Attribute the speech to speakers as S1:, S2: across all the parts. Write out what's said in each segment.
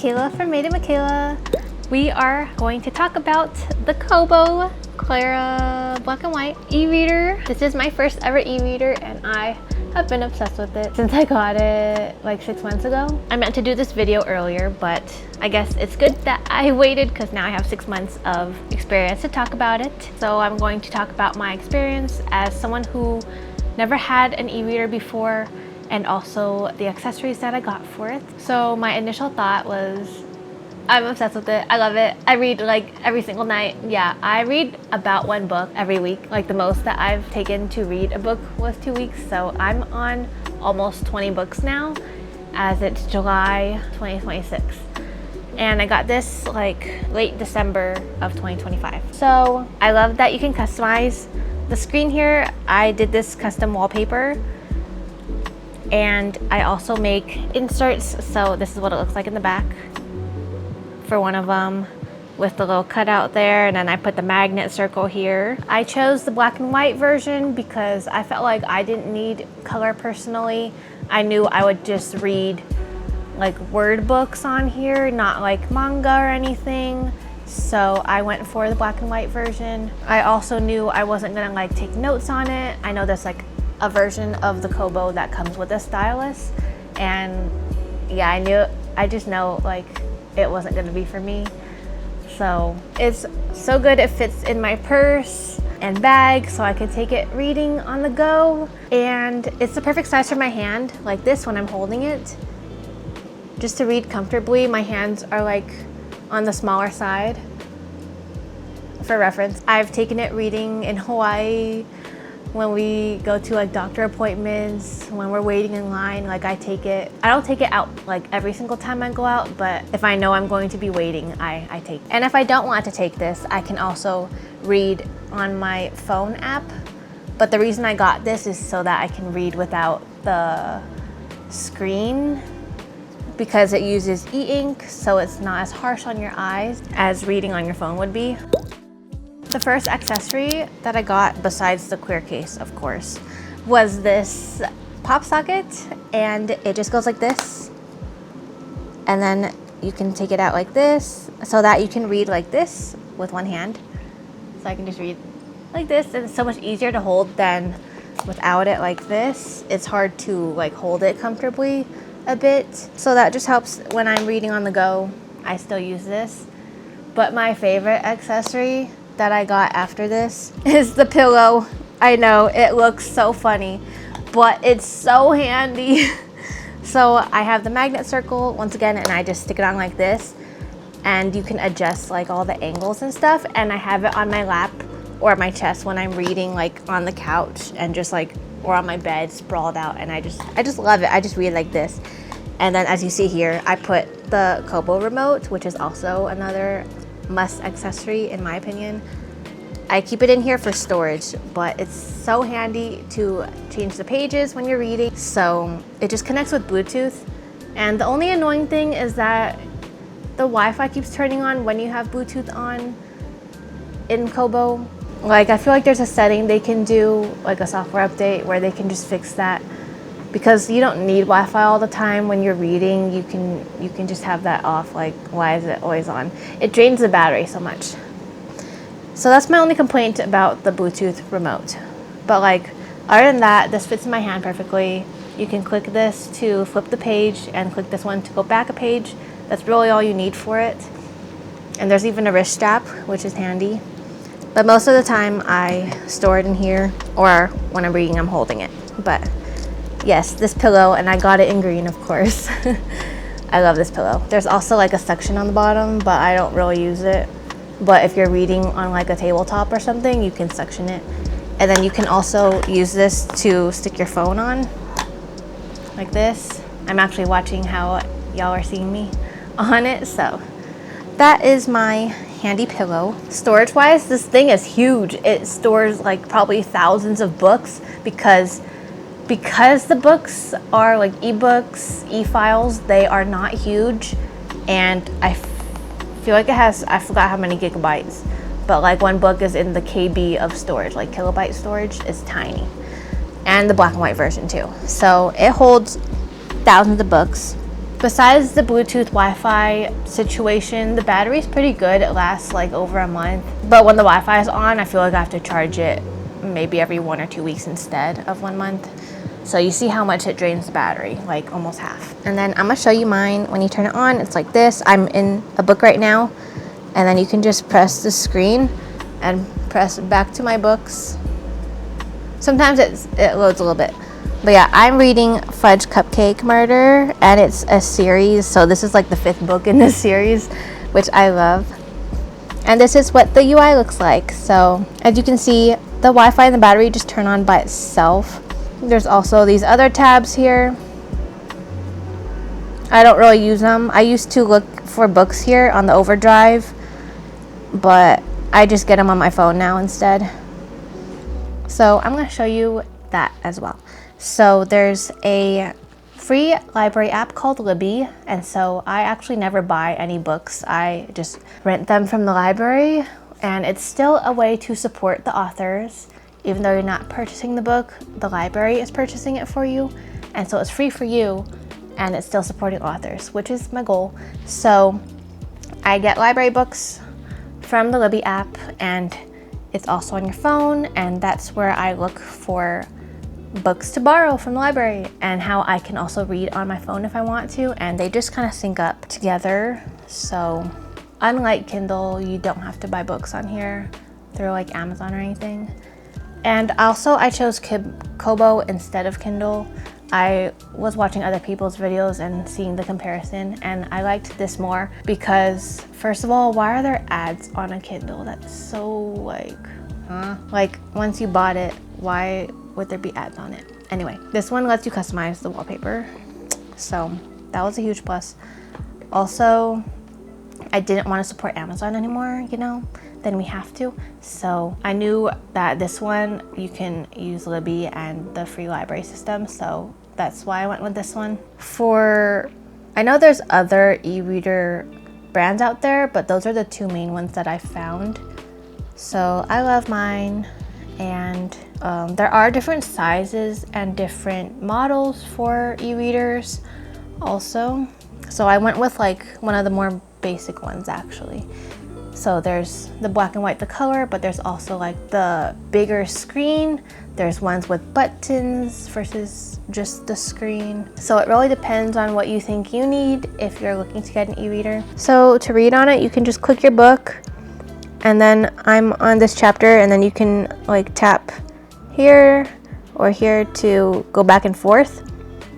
S1: Mikayla from MadeItMikayla. We are going to talk about the Kobo Clara Black and White e-reader. This is my first ever e-reader and I have been obsessed with it since I got it like 6 months ago. I meant to do this video earlier, but I guess it's good that I waited because now I have 6 months of experience to talk about it. So I'm going to talk about my experience as someone who never had an e-reader before, and also the accessories that I got for it. So my initial thought was, I'm obsessed with it. I love it. I read like every single night. Yeah, I read about 1 book every week. Like the most that I've taken to read a book was 2 weeks. So I'm on almost 20 books now, as it's July 2026. And I got this like late December of 2025. So I love that you can customize the screen here. I did this custom wallpaper. And I also make inserts, so this is what it looks like in the back for one of them, with the little cutout there, and then I put the magnet circle here. I chose the black and white version because I felt like I didn't need color personally. I knew I would just read like word books on here, not like manga or anything. So I went for the black and white version. I also knew I wasn't gonna like take notes on it. I know there's like a version of the Kobo that comes with a stylus, and yeah, I just know like it wasn't gonna be for me. So it's so good, it fits in my purse and bag, so I can take it reading on the go, and it's the perfect size for my hand, like this when I'm holding it, just to read comfortably. My hands are like on the smaller side. For reference, I've taken it reading in Hawaii, when we go to like doctor appointments, when we're waiting in line. Like I don't take it out like every single time I go out, but if I know I'm going to be waiting, I take it. And if I don't want to take this, I can also read on my phone app. But the reason I got this is so that I can read without the screen, because it uses e-ink, so it's not as harsh on your eyes as reading on your phone would be. The first accessory that I got, besides the clear case of course, was this pop socket, and it just goes like this, and then you can take it out like this so that you can read like this with one hand. So I can just read like this, and it's so much easier to hold than without it like this. It's hard to like hold it comfortably a bit, so that just helps when I'm reading on the go. I still use this. But my favorite accessory that I got after this is the pillow. I know it looks so funny, but it's so handy. So I have the magnet circle once again, and I just stick it on like this, and you can adjust like all the angles and stuff, and I have it on my lap or my chest when I'm reading, like on the couch and just like, or on my bed sprawled out, and I just love it. I just read like this. And then as you see here, I put the Kobo remote, which is also another must accessory in my opinion. I keep it in here for storage, but it's so handy to change the pages when you're reading. So it just connects with Bluetooth, and the only annoying thing is that the Wi-Fi keeps turning on when you have Bluetooth on in Kobo. Like I feel like there's a setting they can do, like a software update, where they can just fix that, because you don't need Wi-Fi all the time when you're reading. You can just have that off. Like, why is it always on? It drains the battery so much. So that's my only complaint about the Bluetooth remote. But like, other than that, this fits in my hand perfectly. You can click this to flip the page, and click this one to go back a page. That's really all you need for it. And there's even a wrist strap, which is handy. But most of the time I store it in here, or when I'm reading, I'm holding it. But yes, this pillow, and I got it in green, of course. I love this pillow. There's also like a suction on the bottom, but I don't really use it. But if you're reading on like a tabletop or something, you can suction it. And then you can also use this to stick your phone on, like this. I'm actually watching how y'all are seeing me on it. So that is my handy pillow. Storage wise, this thing is huge. It stores like probably thousands of books, because the books are like ebooks, e-files, they are not huge, and I feel like it has, I forgot how many gigabytes, but like one book is in the KB of storage, like kilobyte storage. Is tiny. And the black and white version too. So it holds thousands of books. Besides the Bluetooth Wi-Fi situation, the battery's pretty good. It lasts like over a month. But when the Wi-Fi is on, I feel like I have to charge it maybe every 1 or 2 weeks instead of 1 month. So you see how much it drains the battery, like almost half. And then I'm gonna show you mine. When you turn it on, it's like this. I'm in a book right now. And then you can just press the screen and press back to my books. Sometimes it loads a little bit. But yeah, I'm reading Fudge Cupcake Murder, and it's a series. So this is like the 5th book in this series, which I love. And this is what the UI looks like. So as you can see, the Wi-Fi and the battery just turn on by itself. There's also these other tabs here. I don't really use them. I used to look for books here on the overdrive, but I just get them on my phone now instead. So I'm going to show you that as well. So there's a free library app called Libby, and so I actually never buy any books. I just rent them from the library, and it's still a way to support the authors. Even though you're not purchasing the book, the library is purchasing it for you, and so it's free for you, and it's still supporting authors, which is my goal. So I get library books from the Libby app, and it's also on your phone, and that's where I look for books to borrow from the library and how I can also read on my phone if I want to, and they just kind of sync up together. So unlike Kindle, you don't have to buy books on here through like Amazon or anything. And also I chose Kobo instead of Kindle. I was watching other people's videos and seeing the comparison, and I liked this more because, first of all, why are there ads on a Kindle? That's so like, huh? Like, once you bought it, why would there be ads on it? Anyway, this one lets you customize the wallpaper, so that was a huge plus. Also, I didn't want to support Amazon anymore, you know, then we have to. So I knew that this one, you can use Libby and the free library system, so that's why I went with this one. I know there's other e-reader brands out there, but those are the 2 main ones that I found. So I love mine, and there are different sizes and different models for e-readers also. So I went with like one of the more basic ones actually. So there's the black and white, the color, but there's also like the bigger screen. There's ones with buttons versus just the screen. So it really depends on what you think you need if you're looking to get an e-reader. So to read on it, you can just click your book, and then I'm on this chapter, and then you can like tap here or here to go back and forth.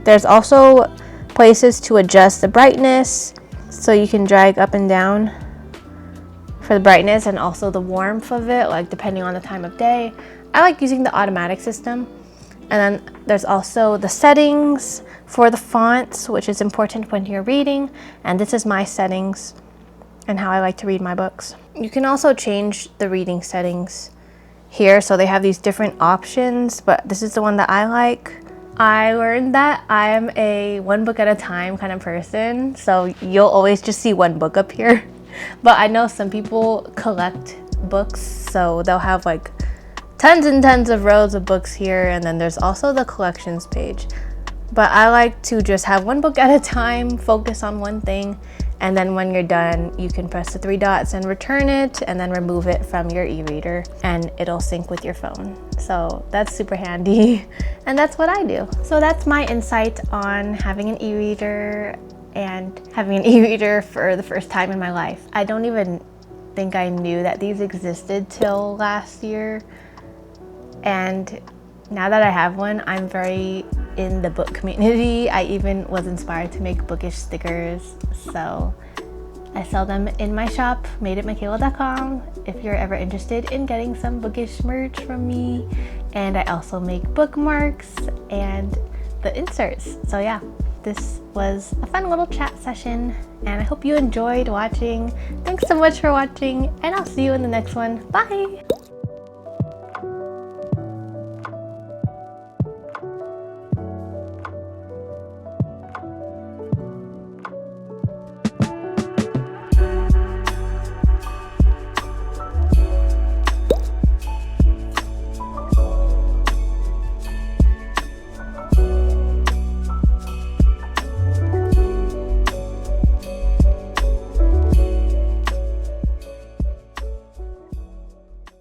S1: There's also places to adjust the brightness, so you can drag up and down for the brightness and also the warmth of it, like depending on the time of day. I like using the automatic system. And then there's also the settings for the fonts, which is important when you're reading, and this is my settings and how I like to read my books. You can also change the reading settings here, so they have these different options, but this is the one that I like. I learned that I am a 1 book at a time kind of person, so you'll always just see 1 book up here. But I know some people collect books, so they'll have like tons and tons of rows of books here, and then there's also the collections page. But I like to just have 1 book at a time, focus on one thing, and then when you're done, you can press the 3 dots and return it, and then remove it from your e-reader, and it'll sync with your phone. So that's super handy, and that's what I do. So that's my insight on having an e-reader and having an e-reader for the first time in my life. I don't even think I knew that these existed till last year, and now that I have one, I'm very in the book community. I even was inspired to make bookish stickers, so I sell them in my shop, MadeItMikayla.com, if you're ever interested in getting some bookish merch from me. And I also make bookmarks and the inserts. So yeah, this was a fun little chat session, and I hope you enjoyed watching. Thanks so much for watching, and I'll see you in the next one. Bye!